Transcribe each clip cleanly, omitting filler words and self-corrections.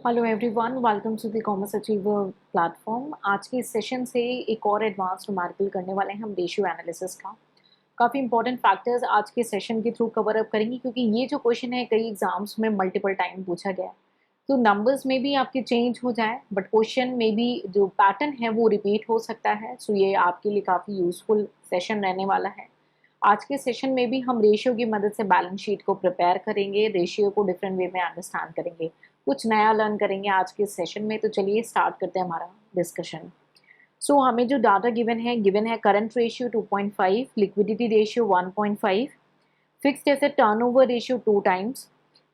Hello everyone, welcome to the commerce achiever platform. आज के इस सेशन से एक और एडवांस न्यूमेरिकल करने वाले हैं हम रेशियो एनालिसिस का। काफ़ी इंपॉर्टेंट फैक्टर्स आज के सेशन के थ्रू कवर अप करेंगे, क्योंकि ये जो क्वेश्चन है कई एग्जाम्स में मल्टीपल टाइम पूछा गया है। तो नंबर्स में भी आपके चेंज हो जाए, बट क्वेश्चन में भी जो पैटर्न है वो रिपीट हो सकता है। सो ये आपके लिए काफ़ी यूजफुल सेशन रहने वाला है। आज के सेशन में भी हम रेशियो की मदद से बैलेंस शीट को प्रिपेयर करेंगे, रेशियो को डिफरेंट वे में अंडरस्टैंड करेंगे, कुछ नया लर्न करेंगे आज के सेशन में। तो चलिए स्टार्ट करते हैं हमारा डिस्कशन। सो हमें जो डाटा गिवन है current ratio 2.5, liquidity ratio 1.5, fixed asset turnover ratio 2 times,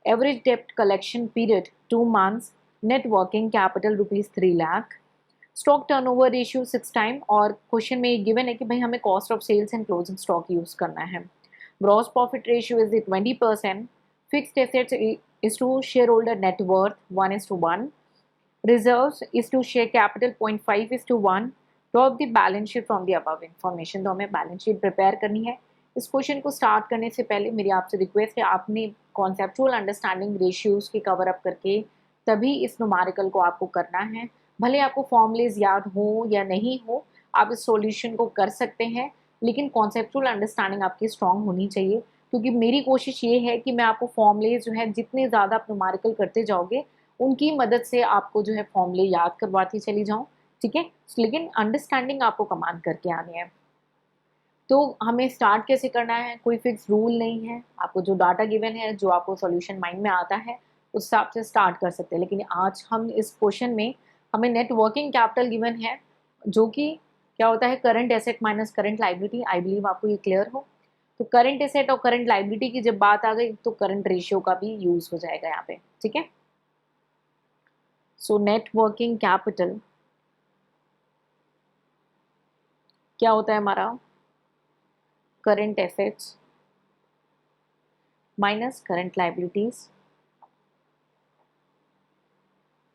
average डेप्ट collection period 2 months, net working capital rupees 3 lakh, stock turnover ratio 6 time. और क्वेश्चन में गिवन है कि भाई हमें cost of sales and closing stock use करना है। Gross profit ratio is 20%, fixed assets is to shareholder net worth 1:1, reserves is to share capital 0.5:1, drop the balance sheet from the above information। तो हमें balance sheet prepare करनी है। इस question को start करने से पहले मेरी आपसे रिक्वेस्ट है, आपने कॉन्सेप्चुअल अंडरस्टैंडिंग रेशियोज की कवर अप करके तभी इस न्यूमेरिकल को आपको करना है। भले आपको फॉर्मूलेज याद हो या नहीं हो, आप इस सॉल्यूशन को कर सकते हैं, लेकिन कॉन्सेप्चुअल अंडरस्टैंडिंग आपकी स्ट्रांग होनी चाहिए। क्योंकि मेरी कोशिश ये है कि मैं आपको फॉर्मूले जो है जितने ज़्यादा आप न्यूमेरिकल करते जाओगे उनकी मदद से आपको जो है फॉर्मूले याद करवाती चली जाऊँ, ठीक है। लेकिन अंडरस्टैंडिंग आपको कमांड करके आनी है। तो हमें स्टार्ट कैसे करना है, कोई फिक्स रूल नहीं है। आपको जो डाटा गिवन है, जो आपको सॉल्यूशन माइंड में आता है, उस हिसाब से स्टार्ट कर सकते हैं। लेकिन आज हम इस क्वेश्चन में हमें नेट वर्किंग कैपिटल गिवन है, जो कि क्या होता है current asset minus current liability. I believe आपको ये क्लियर हो। तो करंट एसेट और करंट लाइबिलिटी की जब बात आ गई तो करंट रेशियो का भी यूज हो जाएगा यहाँ पे, ठीक है। सो नेट वर्किंग कैपिटल क्या होता है हमारा, current assets minus current liabilities,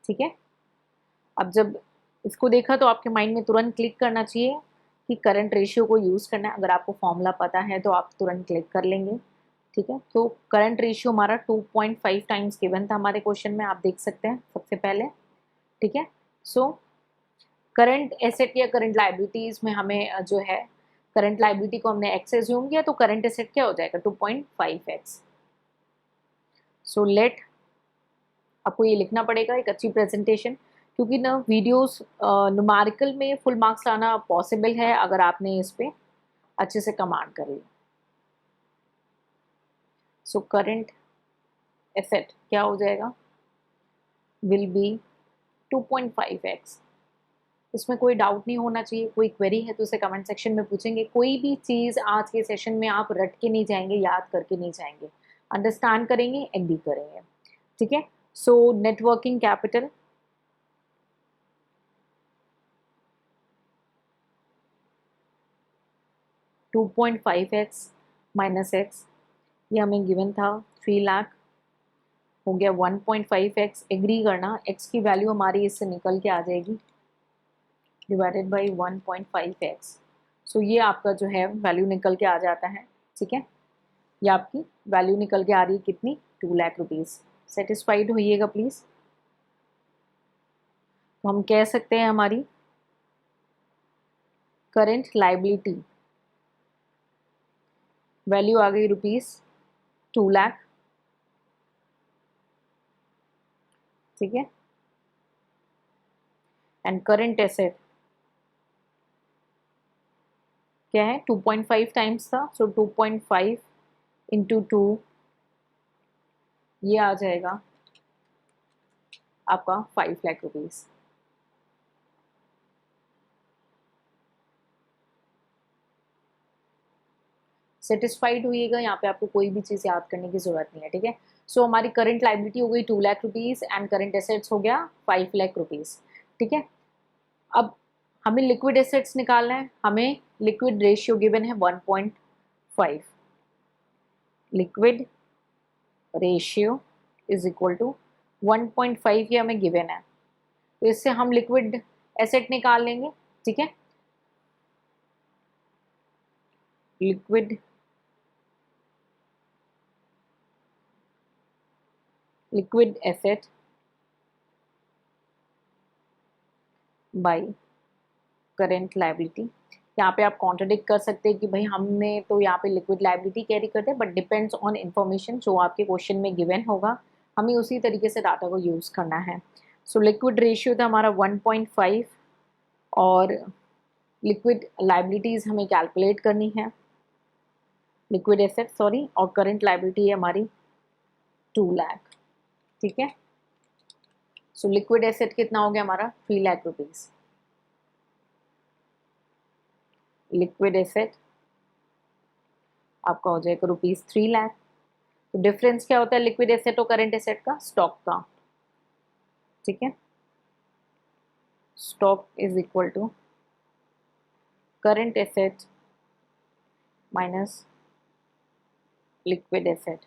ठीक है। अब जब इसको देखा तो आपके माइंड में तुरंत क्लिक करना चाहिए कि करंट रेशियो को यूज़ करना है। अगर आपको फॉर्मूला पता है तो आप तुरंत क्लिक कर लेंगे, ठीक है। तो करंट रेशियो हमारा 2.5 टाइम्स गिवन था हमारे क्वेश्चन में, आप देख सकते हैं सबसे पहले, ठीक है। सो करंट एसेट या करंट लाइबिलिटीज में हमें जो है करंट लाइबिलिटी को हमने एक्स एज्यूम किया, तो करंट एसेट क्या हो जाएगा 2.5x। सो लेट, आपको ये लिखना पड़ेगा एक अच्छी प्रेजेंटेशन, क्योंकि ना वीडियोस न्यूमेरिकल में फुल मार्क्स लाना पॉसिबल है अगर आपने इस पे अच्छे से कमांड कर लिया। सो करंट एसेट क्या हो जाएगा, विल बी 2.5x। इसमें कोई डाउट नहीं होना चाहिए। कोई क्वेरी है तो उसे कमेंट सेक्शन में पूछेंगे। कोई भी चीज़ आज के सेशन में आप रट के नहीं जाएंगे, याद करके नहीं जाएंगे, अंडरस्टैंड करेंगे, एग्री करेंगे, ठीक है। So networking capital 2.5x minus X, ये हमें गिवन था 3 लाख, हो गया 1.5x। एग्री करना, x की वैल्यू हमारी इससे निकल के आ जाएगी डिवाइडेड बाई 1.5x। सो ये आपका जो है वैल्यू निकल के आ जाता है, ठीक है। ये आपकी वैल्यू निकल के आ रही है कितनी, 2 लाख रुपीज़। सेटिस्फाइड होइएगा प्लीज़। तो हम कह सकते हैं हमारी करंट लाइबिलिटी वैल्यू आ गई ₹2 लाख, ठीक है। एंड करंट एसेट क्या है, 2.5 टाइम्स था। सो 2.5 इंटू 2, ये आ जाएगा आपका 5 लाख रुपीज़। सेटिस्फाइड होइएगा, यहाँ पे आपको कोई भी चीज़ याद करने की जरूरत नहीं है, ठीक है। सो हमारी करंट लाइबिलिटी हो गई 2 lakh rupees and current assets हो गया 5 लाख रुपीज़, ठीक है। अब हमें लिक्विड एसेट्स निकालना है। हमें लिक्विड रेशियो गिवन है 1.5। Liquid ratio is equal to 1.5, ये हमें गिवन है। तो इससे हम लिक्विड एसेट निकाल लेंगे, ठीक है। Liquid liquid asset by current liability. यहाँ पे आप कॉन्ट्रडिक्ट कर सकते हैं कि भाई हमने तो यहाँ पे लिक्विड लायबिलिटी कैरी करते हैं, बट डिपेंड्स ऑन इन्फॉर्मेशन जो आपके क्वेश्चन में गिवन होगा, हमें उसी तरीके से डाटा को यूज़ करना है। सो लिक्विड रेशियो था हमारा 1.5 और लिक्विड लायबिलिटीज़ हमें कैलकुलेट करनी है, लिक्विड एसेट सॉरी, और करंट लायबिलिटी है हमारी 2 लाख। ठीक है, सो लिक्विड एसेट कितना हो गया हमारा 3 लाख रुपीज़। लिक्विड एसेट आपका हो जाएगा ₹3 लाख। तो डिफरेंस क्या होता है लिक्विड एसेट और करंट एसेट का? स्टॉक का। ठीक है, stock is equal to current asset minus liquid asset.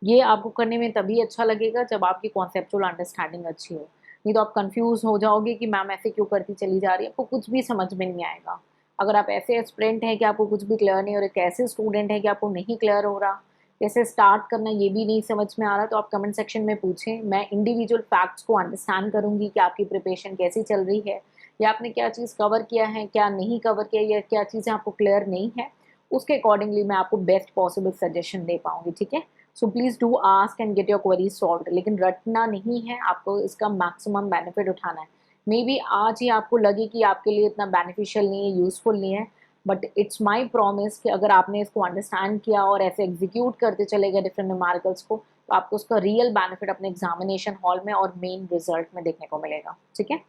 ये आपको करने में तभी अच्छा लगेगा जब आपकी कॉन्सेप्चुअल अंडरस्टैंडिंग अच्छी हो, नहीं तो आप कंफ्यूज हो जाओगे कि मैम ऐसे क्यों करती चली जा रही है, आपको कुछ भी समझ में नहीं आएगा। अगर आप ऐसे एस्पिरेंट हैं कि आपको कुछ भी क्लियर नहीं हो रहा, एक ऐसे स्टूडेंट है कि आपको नहीं क्लियर हो रहा, कैसे स्टार्ट करना ये भी नहीं समझ में आ रहा, तो आप कमेंट सेक्शन में पूछें, मैं इंडिविजुअल फैक्ट्स को अंडरस्टैंड करूंगी कि आपकी प्रिपरेशन कैसी चल रही है, या आपने क्या चीज़ कवर किया है, क्या नहीं कवर किया, या क्या चीज़ें आपको क्लियर नहीं है, उसके अकॉर्डिंगली मैं आपको बेस्ट पॉसिबल सजेशन दे पाऊंगी। ठीक है, so please do ask and get your queries solved, लेकिन रटना नहीं है, आपको इसका मैक्सिमम बेनिफिट उठाना है। मे बी आज ही आपको लगे कि आपके लिए इतना बेनिफिशियल नहीं है, यूजफुल नहीं है, बट इट्स माई प्रॉमिस कि अगर आपने इसको अंडरस्टैंड किया और ऐसे एग्जीक्यूट करते चले गए डिफरेंट न्यूमेरिकल्स को, तो आपको उसका रियल बेनिफिट अपने एग्जामिनेशन हॉल में और मेन रिजल्ट में देखने को मिलेगा। ठीक है,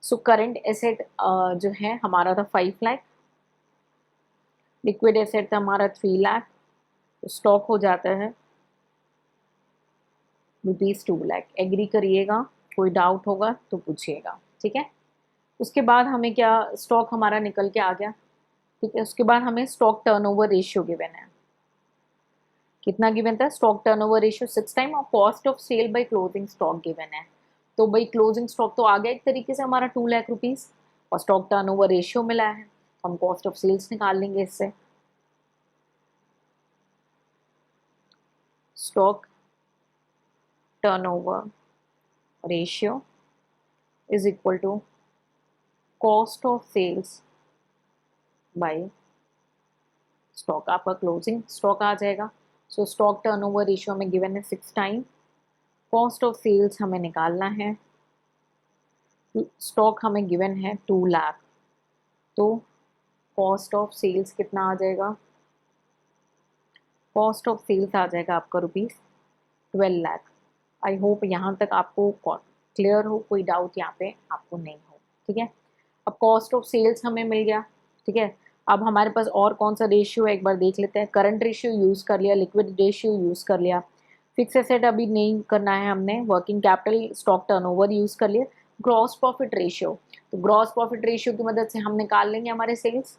सो करंट एसेट जो है हमारा था 5 लाख, लिक्विड एसेट था हमारा 3 लाख, स्टॉक हो जाता है ₹2 लाख। एग्री करिएगा, कोई डाउट होगा तो पूछिएगा। ठीक है, उसके बाद हमें क्या, स्टॉक हमारा निकल के आ गया। ठीक है, उसके बाद हमें स्टॉक टर्नओवर रेशियो गिवन है। कितना गिवन था? स्टॉक टर्नओवर रेशियो 6 टाइम, और cost of sale by closing stock given है। तो भाई क्लोजिंग स्टॉक तो आ गया एक तरीके से हमारा 2 लाख रुपीज़, और स्टॉक टर्नओवर रेशियो मिला है, हम कॉस्ट ऑफ सेल्स निकाल लेंगे इससे। Stock turnover ratio is equal to cost of sales by stock, आपका क्लोजिंग स्टॉक आ जाएगा। सो स्टॉक टर्नओवर रेशियो में गिवन है 6 टाइम, कॉस्ट ऑफ सेल्स हमें निकालना है, स्टॉक हमें गिवन है 2 लाख, तो कॉस्ट ऑफ सेल्स कितना आ जाएगा? कॉस्ट ऑफ सेल्स आ जाएगा आपका ₹12 लाख। आई होप यहाँ तक आपको क्लियर हो, कोई डाउट यहाँ पे आपको नहीं हो। ठीक है, अब कॉस्ट ऑफ सेल्स हमें मिल गया। ठीक है, अब हमारे पास और कौन सा रेशियो है एक बार देख लेते हैं। करंट रेशियो यूज़ कर लिया, लिक्विड रेशियो यूज़ कर लिया, फिक्स एसेट अभी नहीं करना है हमने, working capital stock turnover use कर लिया, ग्रॉस प्रॉफिट रेशियो। तो ग्रॉस प्रॉफिट रेशियो की मदद से हम निकाल लेंगे हमारे सेल्स,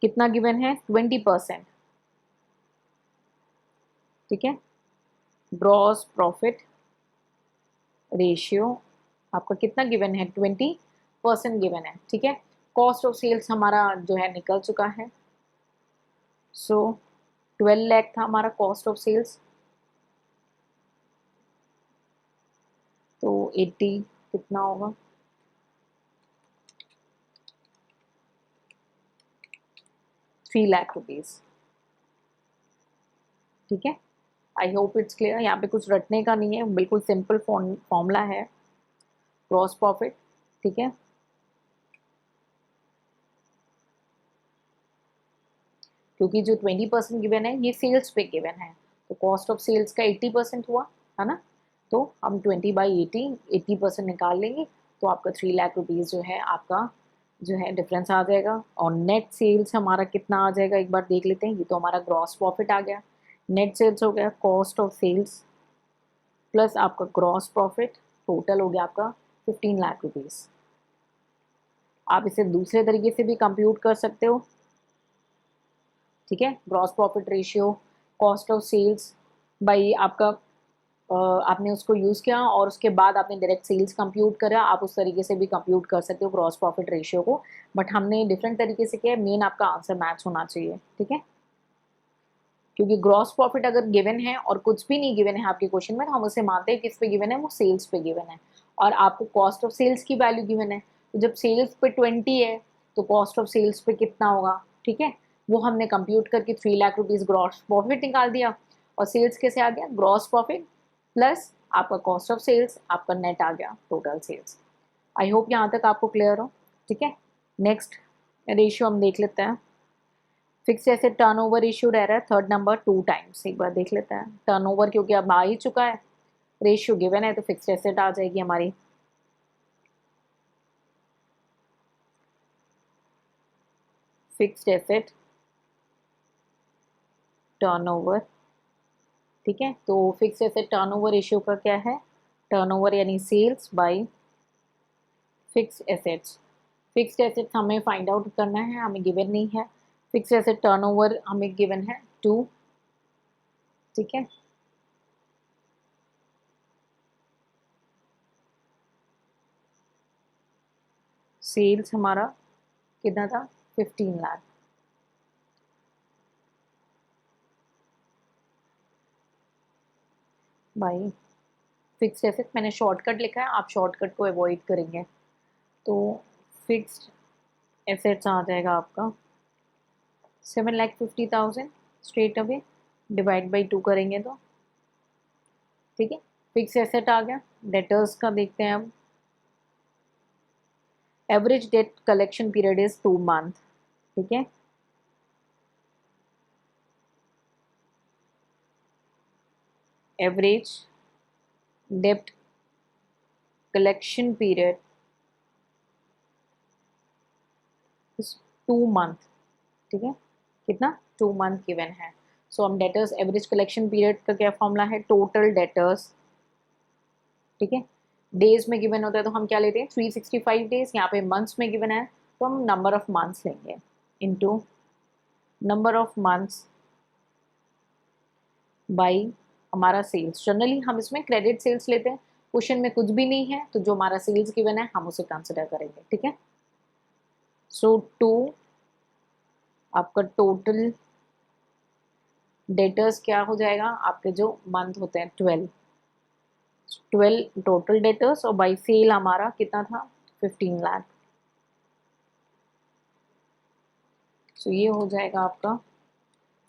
कितना गिवन है? 20%। ठीक है, ग्रॉस प्रॉफिट रेशियो आपका कितना गिवन है? 20% गिवन है। ठीक है, कॉस्ट ऑफ सेल्स हमारा जो है निकल चुका है। सो 12 लाख था हमारा कॉस्ट ऑफ सेल्स, तो 80 कितना होगा? 3 लाख रुपीज़। ठीक है, आई होप इट्स क्लियर। यहाँ पे कुछ रटने का नहीं है, बिल्कुल सिंपल फॉर्मूला है ग्रॉस प्रॉफिट। ठीक है, क्योंकि जो 20% गिवन है ये सेल्स पे गिवन है, तो कॉस्ट ऑफ सेल्स का 80% हुआ है ना, तो हम 20/80 80% निकाल लेंगे, तो आपका 3 लाख रुपीज़ जो है आपका जो है डिफरेंस आ जाएगा। और नेट सेल्स हमारा कितना आ जाएगा एक बार देख लेते हैं। ये तो हमारा ग्रॉस प्रॉफिट आ गया, नेट सेल्स हो गया कॉस्ट ऑफ सेल्स प्लस आपका ग्रॉस प्रॉफिट, टोटल हो गया आपका 15 लाख रुपीज़। आप इसे दूसरे तरीके से भी कंप्यूट कर सकते हो। ठीक है, gross profit ratio cost of sales by आपका आपने उसको यूज़ किया और उसके बाद आपने डायरेक्ट सेल्स कंप्यूट करा, आप उस तरीके से भी कंप्यूट कर सकते हो ग्रॉस प्रॉफिट रेशियो को, बट हमने डिफरेंट तरीके से किया है, मेन आपका आंसर मैच होना चाहिए। ठीक है, क्योंकि ग्रॉस प्रॉफिट अगर गिवन है और कुछ भी नहीं गिवन है आपके क्वेश्चन में, तो हम उसे मानते हैं किस पे गिवन है, वो सेल्स पे गिवन है, और आपको कॉस्ट ऑफ सेल्स की वैल्यू गिवन है, तो जब सेल्स पे 20 है तो कॉस्ट ऑफ सेल्स पे कितना होगा, ठीक है, वो हमने कंप्यूट करके 3 लाख रुपीज़ ग्रॉस प्रॉफिट निकाल दिया। और सेल्स कैसे आ गया, ग्रॉस प्रॉफिट प्लस आपका कॉस्ट ऑफ सेल्स, आपका नेट आ गया टोटल सेल्स। आई होप यहाँ तक आपको क्लियर हो, ठीक है। नेक्स्ट रेशियो हम देख लेते हैं। फिक्स एसेट टर्नओवर रेशियो रह रहा है थर्ड नंबर 2 टाइम्स। एक बार देख लेते हैं टर्नओवर, क्योंकि अब आ ही चुका है, रेशियो गिवन है तो फिक्स एसेट आ जाएगी हमारी। फिक्स्ड एसेट टर्नओवर, ठीक है। तो फिक्स्ड एसेट टर्नओवर रेशियो का क्या है, टर्नओवर यानी sales by fixed assets. Fixed assets हमें फाइंड आउट करना है, हमें गिवन नहीं है। फिक्स्ड एसेट टर्नओवर हमें गिवन है 2, ठीक है। सेल्स हमारा कितना था, 15 लाख। बाई फिक्स्ड एसेट, मैंने शॉर्टकट लिखा है, आप शॉर्टकट को अवॉइड करेंगे। तो फिक्स्ड एसेट्स आ जाएगा आपका 7,50,000 स्ट्रेट अवे, डिवाइड बाई 2 करेंगे तो, ठीक है। फिक्स एसेट आ गया। डेटर्स का देखते हैं अब। Average debt collection period is 2 month, ठीक है। Average debt collection period is 2 month, ठीक है। कितना, 2 मंथ गिवन है। सो हम डेटर्स एवरेज कलेक्शन पीरियड का क्या फॉर्मूला है, टोटल डेटर्स, ठीक है। डेज में गिवन होता है तो हम क्या लेते हैं 365 डेज, यहाँ पे मंथ्स में गिवन है तो हम नंबर ऑफ मंथ्स लेंगे into number of months by हमारा सेल्स। जनरली हम इसमें क्रेडिट सेल्स लेते हैं, क्वेश्चन में कुछ भी नहीं है तो जो हमारा सेल्स गिवन है हम उसे कंसिडर करेंगे, ठीक है। सो 2 आपका टोटल डेटर्स क्या हो जाएगा, आपके जो मंथ होते हैं 12 टोटल डेटर्स, और बाई सेल हमारा कितना था 15 लाख। सो ये हो जाएगा आपका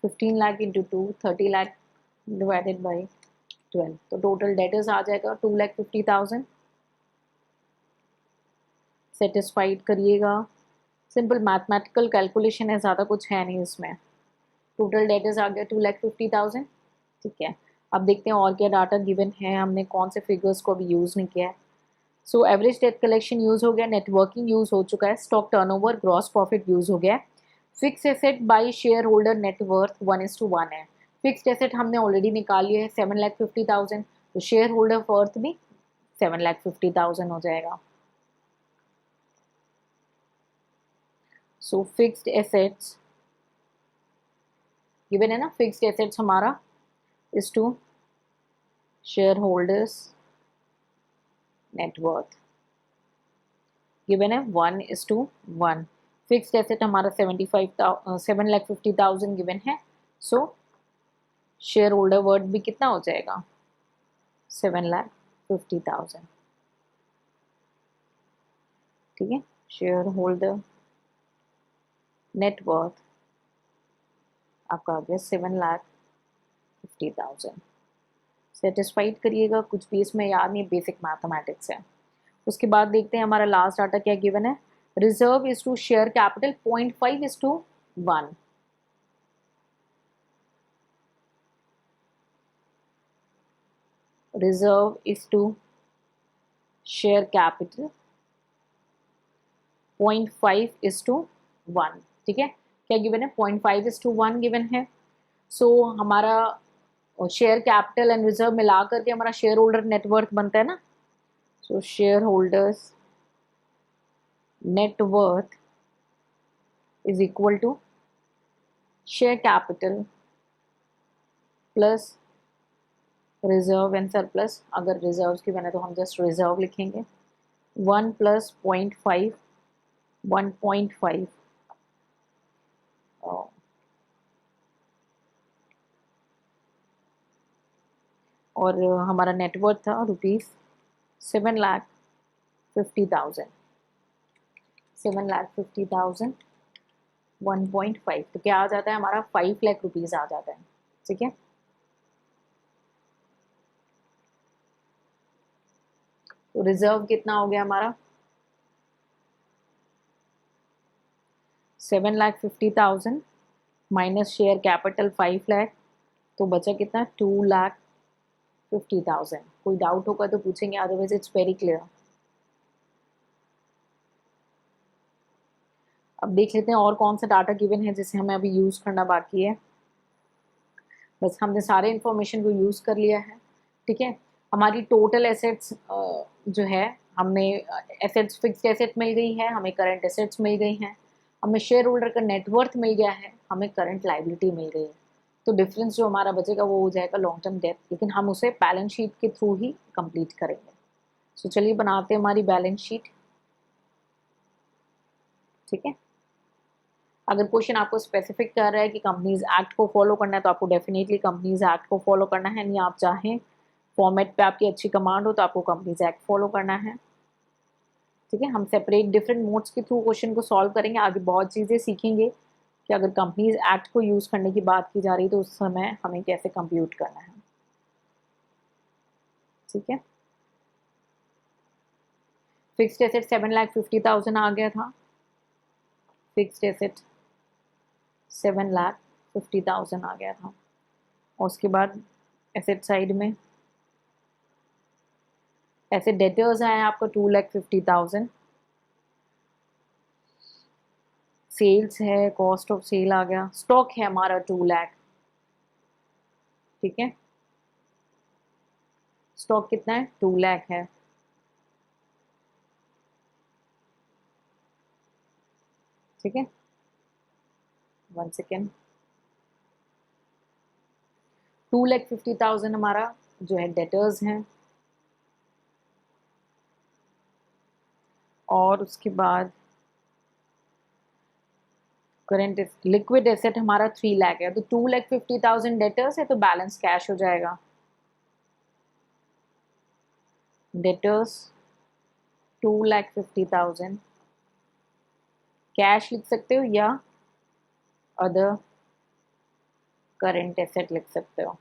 15 lakh into 2, 30 lakh divided by 12, तो टोटल डेटर्स आ जाएगा 2,50,000। सेटिस्फाइड करिएगा, सिंपल मैथमेटिकल कैलकुलेशन है, ज़्यादा कुछ है नहीं इसमें। टोटल डेटर्स आ गया 2,50,000, ठीक है। अब देखते हैं और क्या डाटा गिवन है, हमने कौन से फिगर्स को अभी यूज़ नहीं किया है। So average debt collection use हो गया, नेटवर्किंग यूज़ हो चुका है, stock turnover gross profit use हो गया है। Fix asset by shareholder net worth 1:1 है। फिक्स्ड एसेट हमने ऑलरेडी निकाल लिया है 7,50,000, तो शेयर होल्डर वर्थ भी 7,50,000 हो जाएगा। सो फिक्स्ड एसेट्स गिवन है ना, फिक्स्ड एसेट्स हमारा is to shareholders net worth given है 1:1। फिक्स्ड एसेट हमारा 7,50,000 गिवन है, सो शेयर होल्डर वर्थ भी कितना हो जाएगा 7,50,000, ठीक है। शेयर होल्डर नेटवर्थ आपका आ गया 7,50,000। सेटिस्फाइड करिएगा, कुछ भी इसमें याद नहीं, बेसिक मैथमेटिक्स है। उसके बाद देखते हैं हमारा लास्ट डाटा क्या गिवन है। Reserve is to share capital 0.5:1। Reserve is to share capital 0.5:1, ठीक है। क्या गिवन है, 0.5:1 गिवन है। सो हमारा शेयर कैपिटल एंड रिजर्व मिला करके हमारा शेयर होल्डर नेटवर्थ बनता है ना। So shareholders net worth is equal to share capital plus reserve and surplus. अगर रिजर्व की बने तो हम जस्ट रिजर्व लिखेंगे, 1 + 0.5, 1.5 और हमारा नेटवर्थ था ₹7,50,000। 7,50,000 1.5, तो क्या आ जाता है हमारा 5 लाख रुपीज आ जाता है। ठीक है, तो रिजर्व कितना हो गया हमारा 7,50,000 माइनस शेयर कैपिटल 5 लाख, तो बचा कितना 2,50,000। कोई डाउट होगा तो पूछेंगे, अदरवाइज इट्स वेरी क्लियर। अब देख लेते हैं और कौन सा डाटा गिवन है जिसे हमें अभी यूज करना बाकी है। बस हमने सारे इंफॉर्मेशन को यूज कर लिया है। ठीक है, हमारी टोटल एसेट्स जो है, हमने एसेट्स फिक्स्ड एसेट मिल गई है, हमें करंट एसेट्स मिल गई हैं, हमें शेयर होल्डर का नेटवर्थ मिल गया है, हमें करंट लाइबिलिटी मिल गई है। तो डिफरेंस जो हमारा बचेगा वो हो जाएगा लॉन्ग टर्म डेट, लेकिन हम उसे बैलेंस शीट के थ्रू ही कंप्लीट करेंगे। सो चलिए बनाते हैं हमारी बैलेंस शीट। ठीक है, अगर क्वेश्चन आपको स्पेसिफिक कर रहा है कि कंपनीज एक्ट को फॉलो करना है तो आपको डेफिनेटली कंपनीज एक्ट को फॉलो करना है, नहीं आप चाहें फॉर्मेट पे आपकी अच्छी कमांड हो तो आपको कंपनीज एक्ट फॉलो करना है। ठीक है, हम सेपरेट डिफरेंट मोड्स के थ्रू क्वेश्चन को सॉल्व करेंगे, आगे बहुत चीज़ें सीखेंगे कि अगर कंपनीज एक्ट को यूज़ करने की बात की जा रही है तो उस समय हमें कैसे कंप्यूट करना है। ठीक है, फिक्स्ड एसेट 7,50,000 आ गया था, फिक्स्ड एसेट 7,50,000 आ गया था। और उसके बाद एसेट साइड में ऐसे डेटर्स आए आपको 2,50,000, सेल्स है, कॉस्ट ऑफ सेल आ गया, स्टॉक है हमारा 2 लाख। ठीक है, स्टॉक कितना है 2 लाख है। ठीक है, 1 सेकेंड, 2,50,000 हमारा जो है डेटर्स हैं, और उसके बाद करंट लिक्विड एसेट हमारा 3 लाख है, तो 2,50,000 डेटर्स है तो बैलेंस कैश हो जाएगा। डेटर्स 2,50,000, कैश लिख सकते हो या अदर करंट एसेट लिख सकते हो।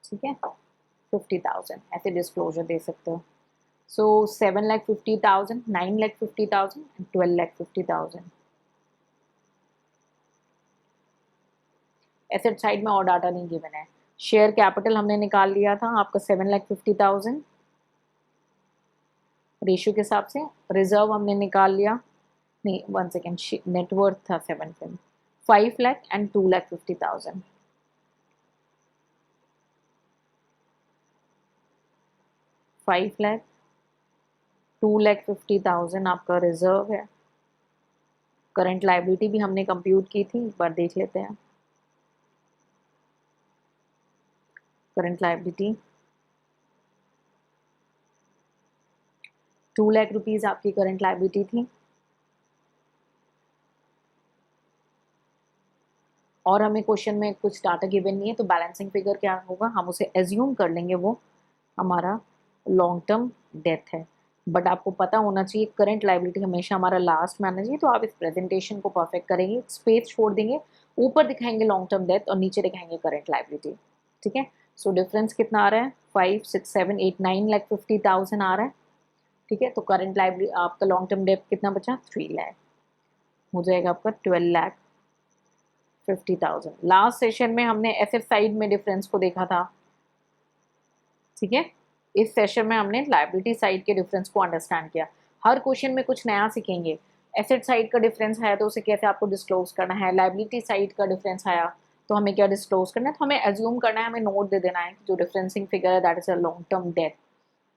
ठीक है, 50,000 ऐसे डिस्क्लोजर दे सकते हो। सो 7,50,000, 9,50,000 एंड 12,50,000। एसेट साइड में और डाटा नहीं गिवन है। शेयर कैपिटल हमने निकाल लिया था आपका 7,50,000 रेशियो के हिसाब से। रिजर्व हमने निकाल लिया, नहीं 1 सेकेंड, नेटवर्थ था 5 लाख एंड 2,50,000। 5 लाख 2,50,000 आपका रिजर्व है। करंट लाइबिलिटी भी हमने कंप्यूट की थी, एक बार देख लेते हैं। करंट लाइबिलिटी 2 लाख रुपीज आपकी करंट लाइबिलिटी थी, और हमें क्वेश्चन में कुछ डाटा गिवन नहीं है तो बैलेंसिंग फिगर क्या होगा, हम उसे एज्यूम कर लेंगे वो हमारा लॉन्ग टर्म डेथ है। बट आपको पता होना चाहिए करंट लाइबिलिटी हमेशा हमारा लास्ट में आना चाहिए, तो आप इस प्रेजेंटेशन को परफेक्ट करेंगे, स्पेस छोड़ देंगे, ऊपर दिखाएंगे लॉन्ग टर्म डेथ और नीचे दिखाएंगे करंट लाइबिलिटी। ठीक है, सो डिफरेंस कितना आ रहा है 5, 6, 7, 8, 9,50,000 आ रहा है। ठीक है, तो करंट लाइबिलिटी आपका लॉन्ग टर्म डेथ कितना बचा 3 लाख, हो जाएगा आपका 12,50,000। लास्ट सेशन में हमने एसेट साइड में डिफरेंस को देखा था। ठीक है, इस सेशन में हमने लायबिलिटी साइड के डिफरेंस को अंडरस्टैंड किया। हर क्वेश्चन में कुछ नया सीखेंगे। एसेट साइड का डिफरेंस है तो उसे कैसे आपको डिस्क्लोज करना है, लायबिलिटी साइड का डिफरेंस आया तो हमें क्या डिस्क्लोज करना है, तो हमें एज्यूम करना है, हमें नोट दे देना है जो डिफरेंसिंग फिगर है that is a long term death.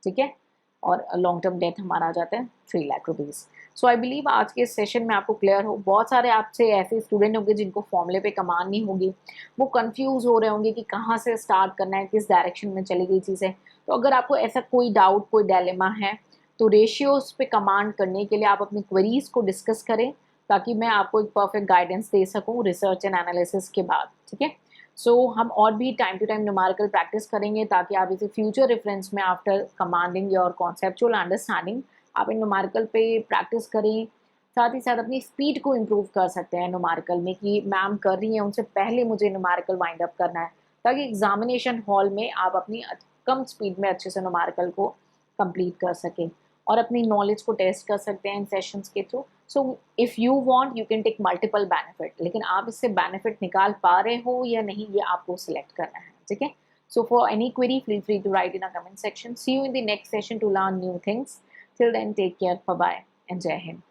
ठीक है, और लॉन्ग टर्म डेथ हमारा आ जाता है 3 lakh rupees. So I believe आज के सेशन में आपको क्लियर हो। बहुत सारे आपसे ऐसे स्टूडेंट होंगे जिनको फॉर्मूले पे कमान नहीं होगी, वो कंफ्यूज हो रहे होंगे कि कहाँ से स्टार्ट करना है, किस डायरेक्शन में चली गई चीज़ें। तो अगर आपको ऐसा कोई डाउट, कोई डायलेमा है तो रेशियोज पे कमांड करने के लिए आप अपनी क्वेरीज को डिस्कस करें, ताकि मैं आपको एक परफेक्ट गाइडेंस दे सकूँ रिसर्च एंड एनालिसिस के बाद। ठीक है, सो हम और भी time to time numerical practice करेंगे ताकि आप इसे फ्यूचर रेफरेंस में after commanding your conceptual understanding आप इन न्यूमेरिकल पे प्रैक्टिस करें, साथ ही साथ अपनी स्पीड को इम्प्रूव कर सकते हैं न्यूमेरिकल में, कि मैम कर रही हैं उनसे पहले मुझे न्यूमेरिकल वाइंड अप करना है, ताकि एग्जामिनेशन हॉल में आप अपनी कम स्पीड में अच्छे से न्यूमेरिकल को कंप्लीट कर सकें और अपनी नॉलेज को टेस्ट कर सकते हैं इन सेशंस के through. So if you want you can take multiple benefit, लेकिन आप इससे बेनिफिट निकाल पा रहे हो या नहीं ये आपको सिलेक्ट करना है, ठीक है। So for any query feel free to write in a comment section. See you in the next session to learn new things. Till then, take care. Bye bye and Jai Hind.